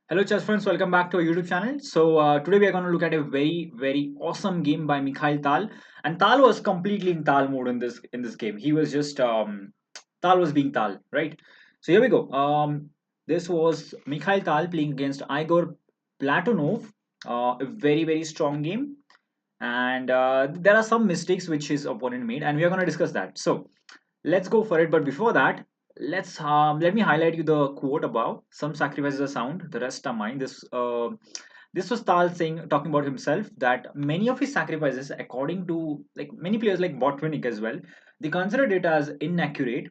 Hello, chess friends. Welcome back to our YouTube channel. Today we are going to look at a very awesome game by Mikhail Tal, and Tal was completely in Tal mode in this game. He was just Tal was being Tal, right? So here we go. This was Mikhail Tal playing against Igor Platonov. A very strong game, and there are some mistakes which his opponent made, and we are going to discuss that. So let's go for it. But before that, let me highlight you the quote above. Some sacrifices are sound, the rest are mine. This was Tal saying, talking about himself, that many of his sacrifices, according to like many players like Botvinnik as well, they considered it as inaccurate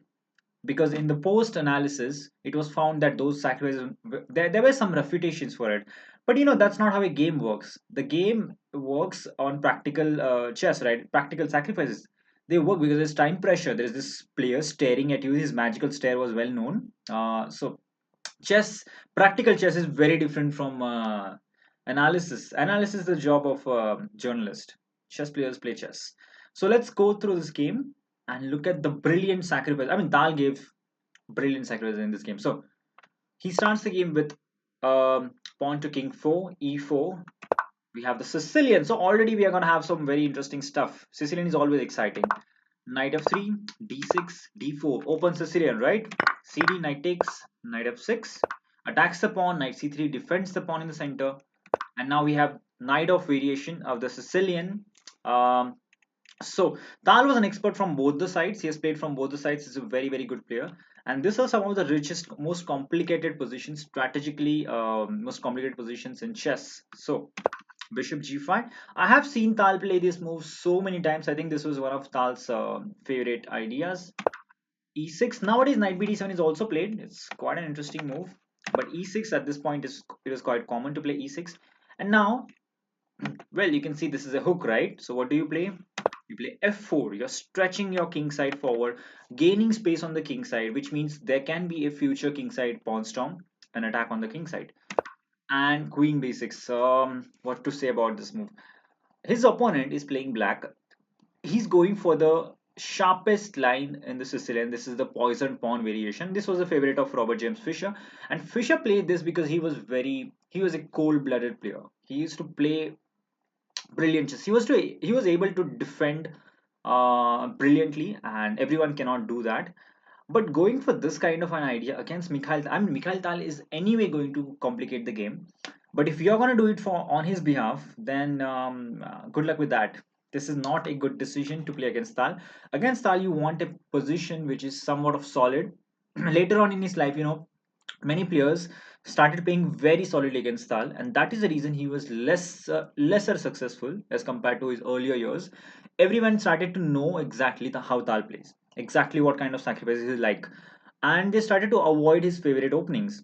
because in the post analysis it was found that those sacrifices, there were some refutations for it. But that's not how a game works. The game works on practical chess, right? Practical sacrifices, they work because there's time pressure. There's this player staring at you. His magical stare was well known. Chess, practical chess is very different from analysis is the job of a journalist. Chess players play chess. So let's go through this game and look at the brilliant sacrifice. I mean, Dal gave brilliant sacrifice in this game. So he starts the game with pawn to king 4, e4. We have the Sicilian. So already we are going to have some very interesting stuff. Sicilian is always exciting. Knight f3, d6, d4. Open Sicilian, right? cd, knight takes, knight f6. Attacks the pawn, knight c3, defends the pawn in the center. And now we have knight of variation of the Sicilian. Um, so Tal was an expert from both the sides. He has played from both the sides. He's a very good player. And these are some of the richest, most complicated positions, strategically most complicated positions in chess. So bishop g5. I have seen Tal play this move so many times. I think this was one of Tal's favorite ideas. E6. Nowadays, knight bd7 is also played. It's quite an interesting move. But e6 at this point it is quite common to play e6. And now, well, you can see this is a hook, right? So what do you play? You play f4. You're stretching your king side forward, gaining space on the king side, which means there can be a future king side pawn storm, an attack on the king side. And queen b6. What to say about this move? His opponent is playing black. He's going for the sharpest line in the Sicilian. This is the poison pawn variation. This was a favorite of Robert James Fisher, and Fisher played this because he was a cold-blooded player. He used to play brilliant chess. He was able to defend brilliantly, and everyone cannot do that. But going for this kind of an idea against Mikhail Tal is anyway going to complicate the game. But if you're going to do it for on his behalf, then good luck with that. This is not a good decision to play against Tal. Against Tal, you want a position which is somewhat of solid. Later on in his life, many players started playing very solidly against Tal, and that is the reason he was lesser successful as compared to his earlier years. Everyone started to know exactly how Tal plays, exactly what kind of sacrifices he like, and they started to avoid his favorite openings.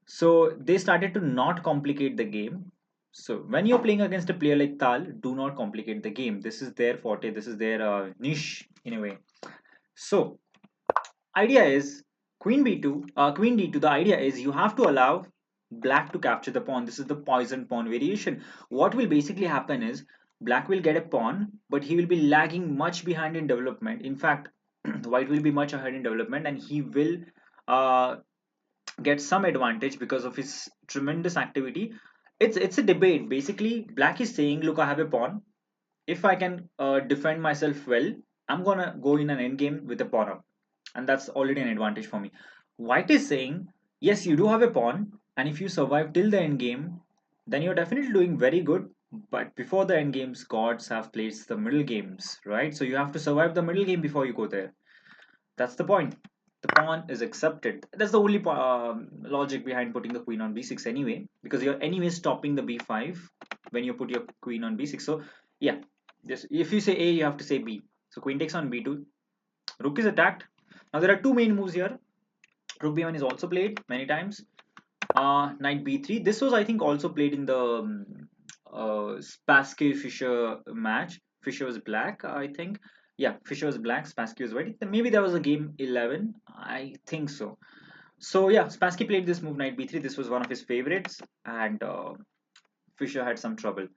So they started to not complicate the game. So when you're playing against a player like Tal, do not complicate the game. This is their forte. This is their niche in a way. So idea is queen b2, queen d2. The idea is you have to allow black to capture the pawn. This is the poison pawn variation. What will basically happen is black will get a pawn, but he will be lagging much behind in development. In fact, white will be much ahead in development, and he will uh, get some advantage because of his tremendous activity. It's a debate. Basically, black is saying, look, I have a pawn. If I can defend myself well, I'm gonna go in an endgame with a pawn up, and that's already an advantage for me. White is saying, yes, you do have a pawn, and if you survive till the endgame, then you're definitely doing very good. But before the end games, gods have placed the middle games, right? So you have to survive the middle game before you go there. That's the point. The pawn is accepted. That's the only logic behind putting the queen on b6 anyway, because you're anyway stopping the b5 when you put your queen on b6. So yeah, just if you say A, you have to say B. So queen takes on b2. Rook is attacked. Now there are two main moves here. Rook b1 is also played many times. Knight b3. This was, I think, also played in the Spassky Fischer match. Fischer was black, I think. Yeah, Fischer was black, Spassky was white. Maybe that was a game 11. I think so. So yeah, Spassky played this move knight b3. This was one of his favorites, and Fischer had some trouble.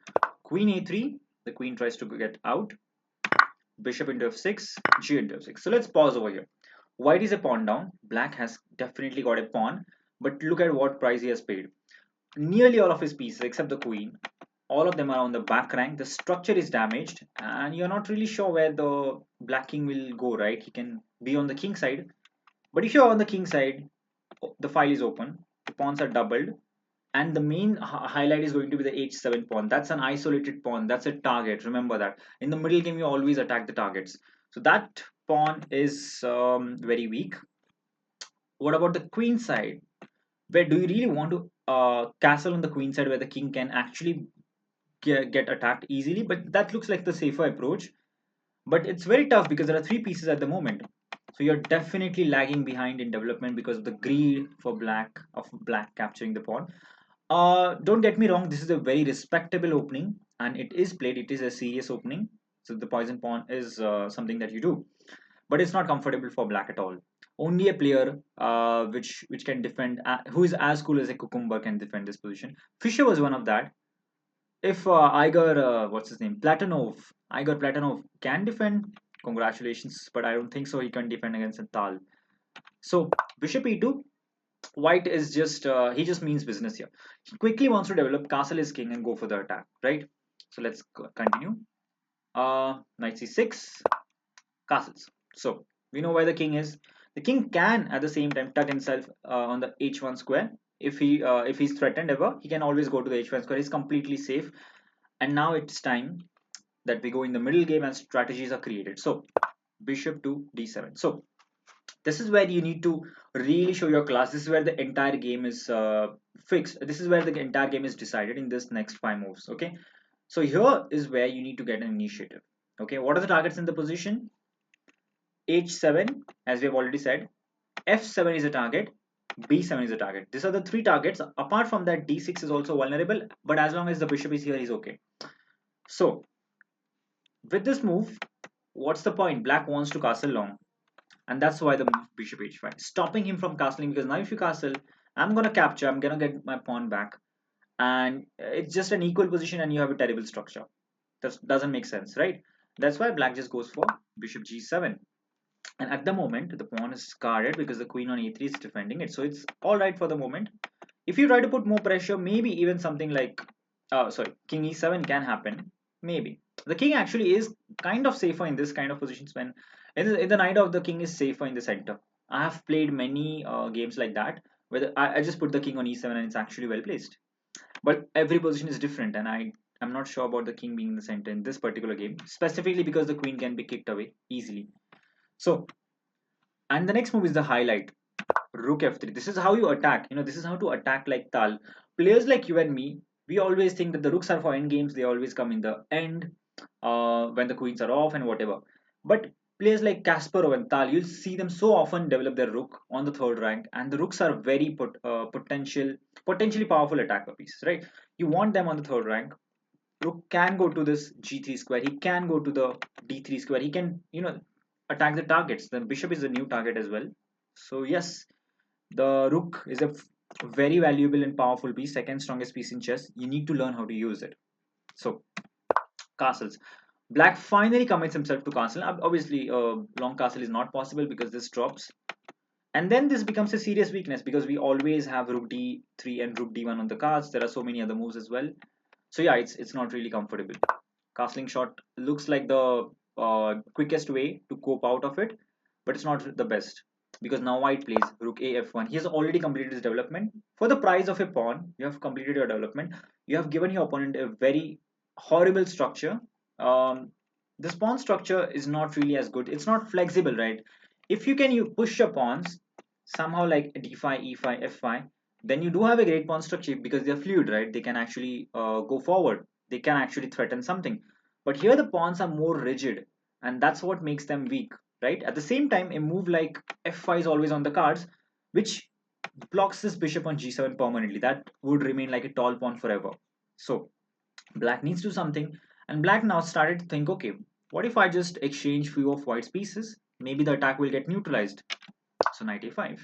Queen a3. The queen tries to get out. Bishop into f6. G into f6. So let's pause over here. White is a pawn down. Black has definitely got a pawn, but look at what price he has paid. nearly all of his pieces except the queen, all of them are on the back rank. The structure is damaged, and you're not really sure where the black king will go, right? He can be on the king side, but if you're on the king side, the file is open, the pawns are doubled, and the main highlight is going to be the h7 pawn. That's an isolated pawn, that's a target, remember that. In the middle game you always attack the targets, so that pawn is very weak. What about the queen side? Where do you really want to castle on the queen side where the king can actually get attacked easily? But that looks like the safer approach, but it's very tough because there are three pieces at the moment, so you're definitely lagging behind in development because of the greed for black capturing the pawn. Don't get me wrong, this is a very respectable opening, and it is played, it is a serious opening. So the poison pawn is something that you do, but it's not comfortable for black at all. Only a player which can defend, who is as cool as a cucumber, can defend this position. Fischer was one of that. If Igor, what's his name, Igor Platonov can defend, congratulations, but I don't think so. He can defend against Tal. So bishop e2, white is just he just means business here. He quickly wants to develop castle his king and go for the attack, right? So let's continue. Knight c6, castles. So we know where the king is. The king can at the same time tuck himself on the h1 square. If he's threatened ever, he can always go to the h1 square. He's completely safe. And now it's time that we go in the middle game and strategies are created. So bishop to d7. So this is where you need to really show your class. This is where the entire game is fixed. This is where the entire game is decided in this next five moves. Okay, so here is where you need to get an initiative. Okay, what are the targets in the position? h7, as we have already said. f7 is a target, b7 is a target. These are the three targets. Apart from that, d6 is also vulnerable, but as long as the bishop is here, he's okay. So with this move, what's the point? Black wants to castle long, and that's why the move bishop h5, stopping him from castling, because now if you castle, I'm gonna capture, I'm gonna get my pawn back, and it's just an equal position and you have a terrible structure. That doesn't make sense, right? That's why black just goes for bishop g7, and at the moment the pawn is guarded because the queen on a3 is defending it, so it's all right for the moment. If you try to put more pressure, maybe even something like sorry, king e7 can happen. Maybe the king actually is kind of safer in this kind of positions, when in the knight of the king is safer in the center. I have played many games like that where I just put the king on e7 and it's actually well placed, but every position is different, and I'm not sure about the king being in the center in this particular game, specifically because the queen can be kicked away easily. So, and the next move is the highlight, rook f3. This is how you attack, this is how to attack like Tal. Players like you and me, we always think that the rooks are for end games, they always come in the end, when the queens are off and whatever. But players like Kasparov and Tal, you'll see them so often develop their rook on the third rank, and the rooks are very potentially powerful attacker pieces, right? You want them on the third rank. Rook can go to this g3 square, he can go to the d3 square, he can attack the targets. The bishop is a new target as well. So yes, the rook is a very valuable and powerful piece, second strongest piece in chess. You need to learn how to use it. So castles. Black finally commits himself to castle. Obviously, long castle is not possible because this drops. And then this becomes a serious weakness because we always have rook d3 and rook d1 on the cards. There are so many other moves as well. So yeah, it's not really comfortable. Castling shot looks like the quickest way to cope out of it, but it's not the best, because now white plays rook a f1. He has already completed his development. For the price of a pawn, you have completed your development. You have given your opponent a very horrible structure. This pawn structure is not really as good. It's not flexible, right? If you can, you push your pawns somehow like d5, e5, f5, then you do have a great pawn structure because they're fluid, right? They can actually go forward. They can actually threaten something. But here the pawns are more rigid, and that's what makes them weak, right? At the same time, a move like f5 is always on the cards, which blocks this bishop on g7 permanently. That would remain like a tall pawn forever. So black needs to do something, and black now started to think, okay, what if I just exchange few of white's pieces? Maybe the attack will get neutralized. So knight a5.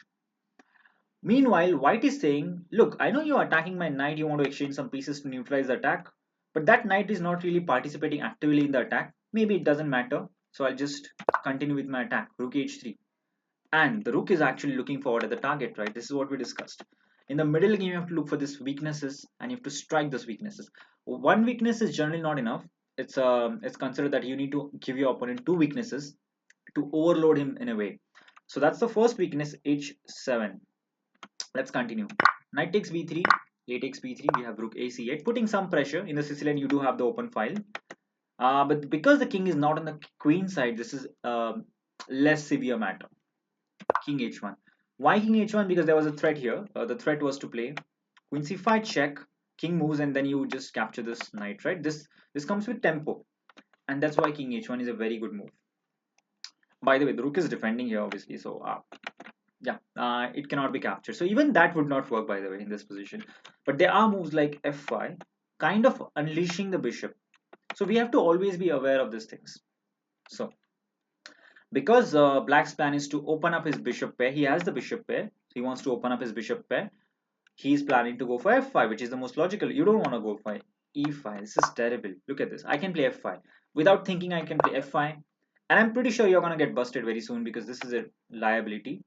Meanwhile, white is saying, look, I know you're attacking my knight, you want to exchange some pieces to neutralize the attack, but that knight is not really participating actively in the attack. Maybe it doesn't matter, so I'll just continue with my attack, rook h3. And the rook is actually looking forward at the target, right? This is what we discussed. In the middle game, you have to look for these weaknesses and you have to strike those weaknesses. One weakness is generally not enough. It's considered that you need to give your opponent two weaknesses to overload him in a way. So that's the first weakness, h7. Let's continue. Knight takes b3, a takes b3. We have rook ac8, putting some pressure. In the Sicilian, you do have the open file. But because the king is not on the queen side, this is less severe matter. King h1. Why king h1? Because there was a threat here. The threat was to play queen c5 check, king moves, and then you just capture this knight, right? This comes with tempo, and that's why king h1 is a very good move. By the way, the rook is defending here, obviously, so yeah, it cannot be captured. So even that would not work, by the way, in this position. But there are moves like f5, kind of unleashing the bishop. So we have to always be aware of these things. So because black's plan is to open up his bishop pair, he has the bishop pair. So he wants to open up his bishop pair. He's planning to go for f5, which is the most logical. You don't want to go for e5. This is terrible. Look at this. I can play f5 without thinking. I can play f5, and I'm pretty sure you're gonna get busted very soon because this is a liability.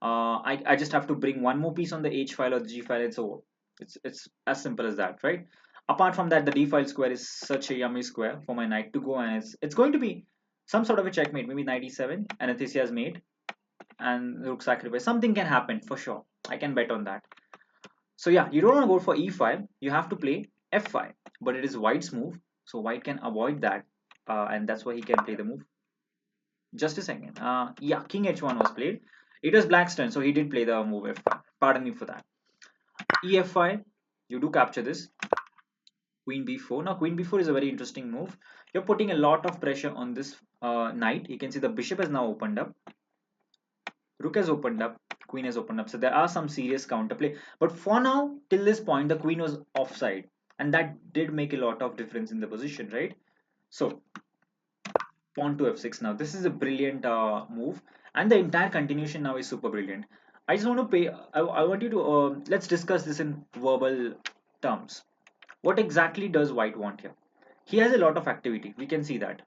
I just have to bring one more piece on the h file or the g file. It's over. It's as simple as that, right? Apart from that, the d file square is such a yummy square for my knight to go, and it's going to be some sort of a checkmate. Maybe knight e7, Anastasia has made, and rook sacrifice. Something can happen for sure. I can bet on that. So yeah, you don't want to go for e5. You have to play f5, but it is white's move, so white can avoid that, and that's why he can play the move. Just a second. Yeah, king h1 was played. It was black's turn, so he did play the move f5. Pardon me for that. ef5, you do capture this. Queen b4. Now queen b4 is a very interesting move. You're putting a lot of pressure on this knight. You can see the bishop has now opened up. Rook has opened up. Queen has opened up. So there are some serious counterplay. But for now, till this point, the queen was offside. And that did make a lot of difference in the position, right? So pawn to f6 now. This is a brilliant move. And the entire continuation now is super brilliant. I just want to pay, I want you to, let's discuss this in verbal terms. What exactly does white want here? He has a lot of activity. We can see that.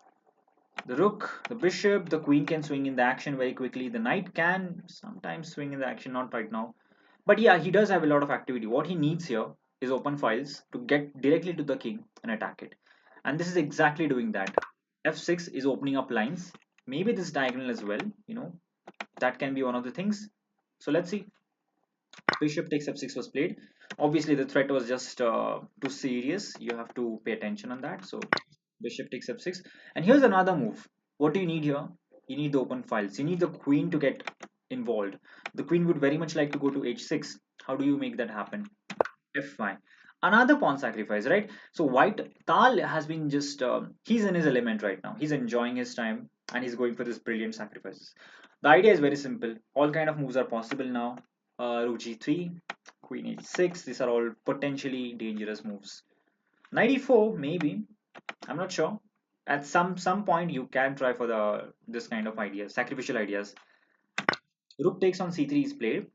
The rook, the bishop, the queen can swing in the action very quickly. The knight can sometimes swing in the action, not right now. But yeah, he does have a lot of activity. What he needs here is open files to get directly to the king and attack it. And this is exactly doing that. f6 is opening up lines. Maybe this diagonal as well, that can be one of the things. So let's see. Bishop takes f6 was played. Obviously, the threat was just too serious. You have to pay attention on that. So bishop takes f6. And here's another move. What do you need here? You need the open files. You need the queen to get involved. The queen would very much like to go to h6. How do you make that happen? f5. Another pawn sacrifice, right? So white Tal has been just he's in his element right now. He's enjoying his time and he's going for this brilliant sacrifices. The idea is very simple. All kind of moves are possible now. Rook g3, queen h6. These are all potentially dangerous moves. Knight e4, maybe. I'm not sure. At some point, you can try for the this kind of ideas, sacrificial ideas. Rook takes on c3 is played,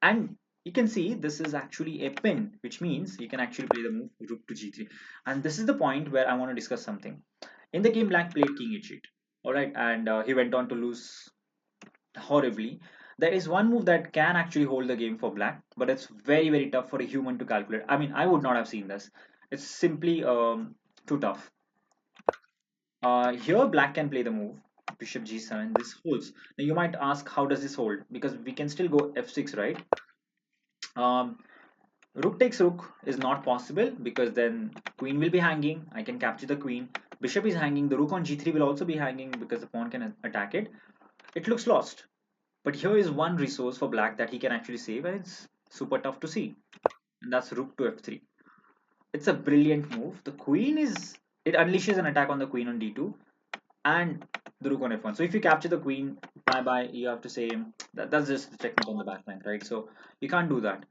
and you can see this is actually a pin, which means you can actually play the move rook to g3. And this is the point where I want to discuss something. In the game, black played king h8. All right, and he went on to lose horribly. There is one move that can actually hold the game for black, but it's very tough for a human to calculate. I mean, I would not have seen this. It's simply too tough. Here black can play the move bishop g7. This holds. Now you might ask, how does this hold? Because we can still go f6, right? Um, rook takes rook is not possible because then queen will be hanging. I can capture the queen. Bishop is hanging. The rook on g3 will also be hanging because the pawn can attack it. It looks lost. But here is one resource for black that he can actually save, and it's super tough to see. And that's rook to f3. It's a brilliant move. The queen is, it unleashes an attack on the queen on d2 and the rook on f1. So if you capture the queen, bye bye. You have to say that's just the checkmate on the back rank, right? So you can't do that.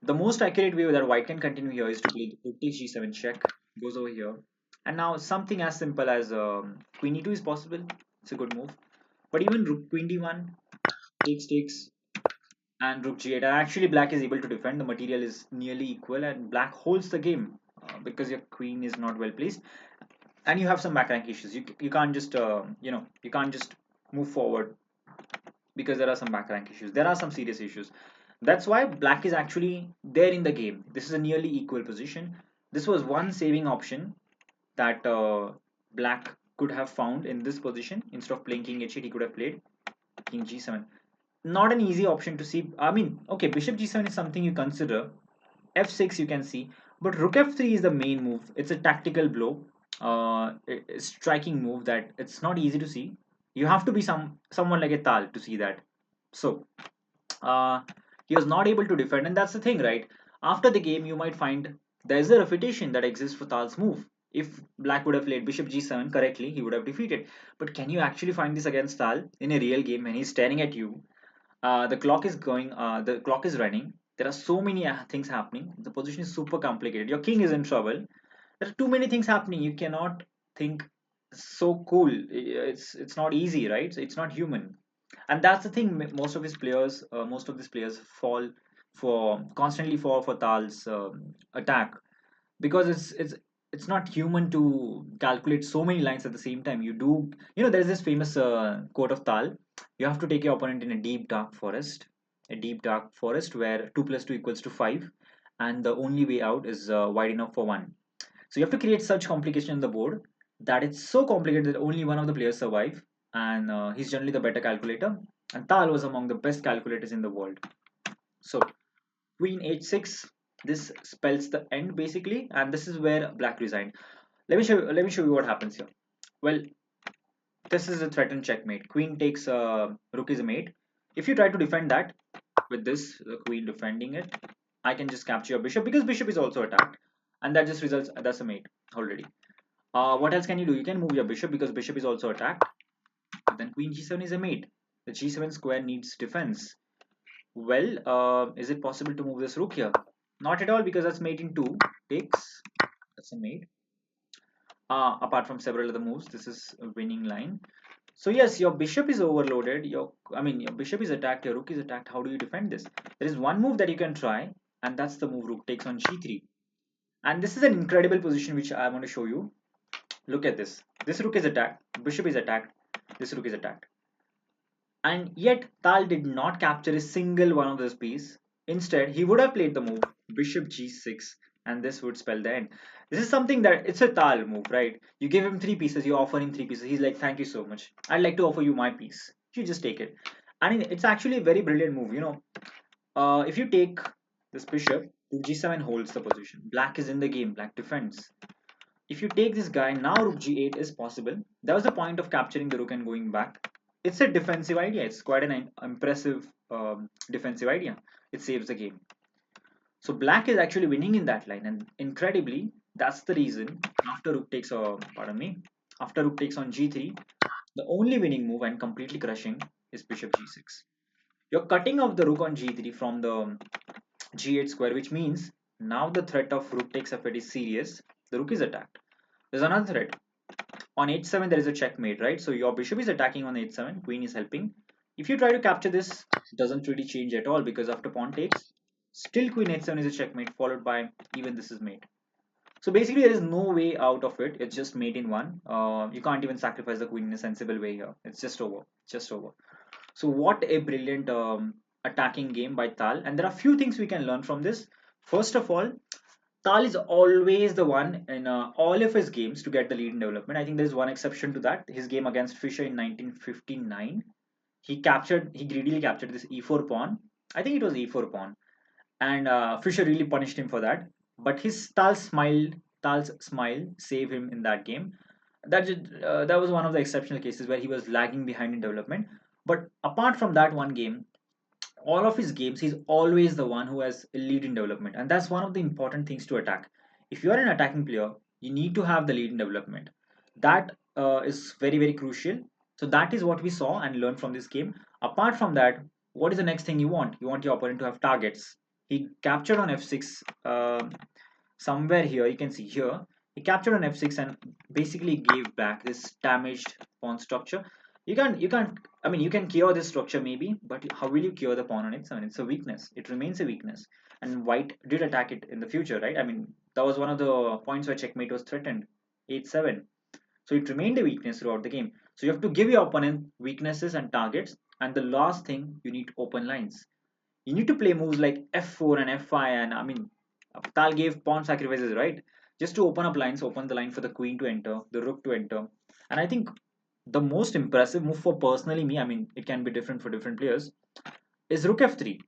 The most accurate way that white can continue here is to play rook takes g7 check, goes over here, and now something as simple as queen e2 is possible. It's a good move. But even rook queen d1 takes and rook g8. And actually, black is able to defend. The material is nearly equal, and black holds the game because your queen is not well placed, and you have some back rank issues. You can't just you can't just move forward because there are some back rank issues. There are some serious issues. That's why black is actually there in the game. This is a nearly equal position. This was one saving option that black could have found in this position. Instead of playing king h8, he could have played king g7. Not an easy option to see. I mean, okay, bishop g7 is something you consider. f6 you can see, but rook f3 is the main move. It's a tactical blow, a striking move that it's not easy to see. You have to be someone like a Tal to see that. So uh, he was not able to defend, and that's the thing, right? After the game, you might find there's a refutation that exists for Tal's move. If black would have played bishop g7 correctly, he would have defeated. But can you actually find this against Tal in a real game when he's staring at you? The clock is running. There are so many things happening. The position is super complicated. Your king is in trouble. There are too many things happening. You cannot think so cool. It's not easy, right? It's not human, and that's the thing. Most of these players constantly fall for Tal's attack, because it's not human to calculate so many lines at the same time. There's this famous quote of Tal: you have to take your opponent in a deep dark forest where 2 plus 2 equals to 5, and the only way out is wide enough for one. So you have to create such complication in the board that it's so complicated that only one of the players survive, and he's generally the better calculator. And Tal was among the best calculators in the world. So queen h6, this spells the end basically, and this is where black resigned. Let me show you what happens here. Well, this is a threatened checkmate. Queen takes rook is a mate. If you try to defend that with this, the queen defending it, I can just capture your bishop because bishop is also attacked, and that just results that's a mate already. What else can you do? You can move your bishop because bishop is also attacked. But then queen g7 is a mate. The g7 square needs defense. Well, is it possible to move this rook here? Not at all, because that's mate in 2. Takes. That's a mate. Apart from several other moves, this is a winning line. So yes, your bishop is overloaded. Your bishop is attacked. Your rook is attacked. How do you defend this? There is one move that you can try, and that's the move rook takes on g3. And this is an incredible position which I want to show you. Look at this. This rook is attacked. Bishop is attacked. This rook is attacked. And yet Tal did not capture a single one of this piece. Instead, he would have played the move bishop g6, and this would spell the end. This is something that it's a Tal move, right? You give him 3 pieces, you offer him 3 pieces. He's like, thank you so much. I'd like to offer you my piece. You just take it. And it's actually a very brilliant move. If you take this bishop, g7 holds the position. Black is in the game. Black defends. If you take this guy, now rook g8 is possible. That was the point of capturing the rook and going back. It's a defensive idea. It's quite an impressive defensive idea. It saves the game. So black is actually winning in that line, and incredibly, that's the reason after rook takes, after rook takes on g3, the only winning move and completely crushing is bishop g6. You're cutting off the rook on g3 from the g8 square, which means now the threat of rook takes f8 is serious. The rook is attacked. There's another threat. On h7 there is a checkmate, right? So your bishop is attacking on h7, queen is helping. If you try to capture this, it doesn't really change at all, because after pawn takes, still queen h7 is a checkmate, followed by even this is mate. So basically there is no way out of it. It's just mate in one. You can't even sacrifice the queen in a sensible way here. It's just over. Just over. So what a brilliant attacking game by Tal. And there are few things we can learn from this. First of all, Tal is always the one in all of his games to get the lead in development. I think there's one exception to that. His game against Fischer in 1959, he greedily captured this e4 pawn. I think it was e4 pawn, and Fischer really punished him for that. But Tal's smile saved him in that game. That was one of the exceptional cases where he was lagging behind in development. But apart from that one game, all of his games, he's always the one who has a lead in development, and that's one of the important things to attack. If you are an attacking player, you need to have the lead in development. That is very, very crucial. So that is what we saw and learned from this game. Apart from that, what is the next thing you want? You want your opponent to have targets. He captured on f6, somewhere here. You can see here he captured on f6 and basically gave back this damaged pawn structure. You can't I mean, you can cure this structure maybe, but how will you cure the pawn on its own? It's a weakness. It remains a weakness. And white did attack it in the future, right? I mean, that was one of the points where checkmate was threatened. 8-7. So it remained a weakness throughout the game. So you have to give your opponent weaknesses and targets. And the last thing, you need open lines. You need to play moves like f4 and f5, and I mean, Tal gave pawn sacrifices, right? Just to open up lines, open the line for the queen to enter, the rook to enter. And I think the most impressive move for personally me, I mean, it can be different for different players, is rook f3.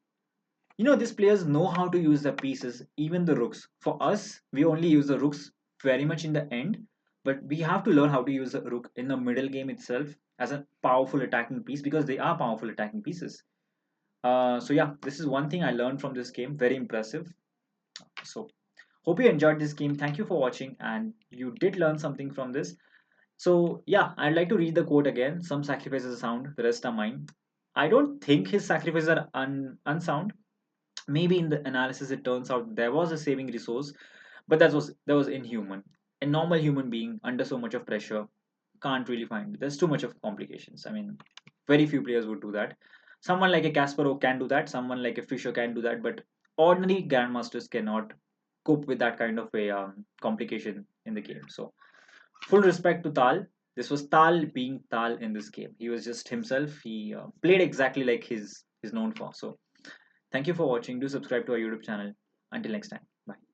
You know, these players know how to use the pieces, even the rooks. For us, we only use the rooks very much in the end, but we have to learn how to use the rook in the middle game itself as a powerful attacking piece, because they are powerful attacking pieces. So yeah, this is one thing I learned from this game. Very impressive. So hope you enjoyed this game. Thank you for watching, and you did learn something from this. So yeah, I'd like to read the quote again. Some sacrifices are sound, the rest are mine. I don't think his sacrifices are unsound. Maybe in the analysis it turns out there was a saving resource, but that was inhuman. A normal human being under so much of pressure can't really find. There's too much of complications. I mean, very few players would do that. Someone like a Kasparov can do that. Someone like a Fischer can do that, but ordinary grandmasters cannot cope with that kind of a complication in the game. So full respect to Tal. This was Tal being Tal in this game. He was just himself. He played exactly like he's known for. So thank you for watching. Do subscribe to our YouTube channel. Until next time. Bye.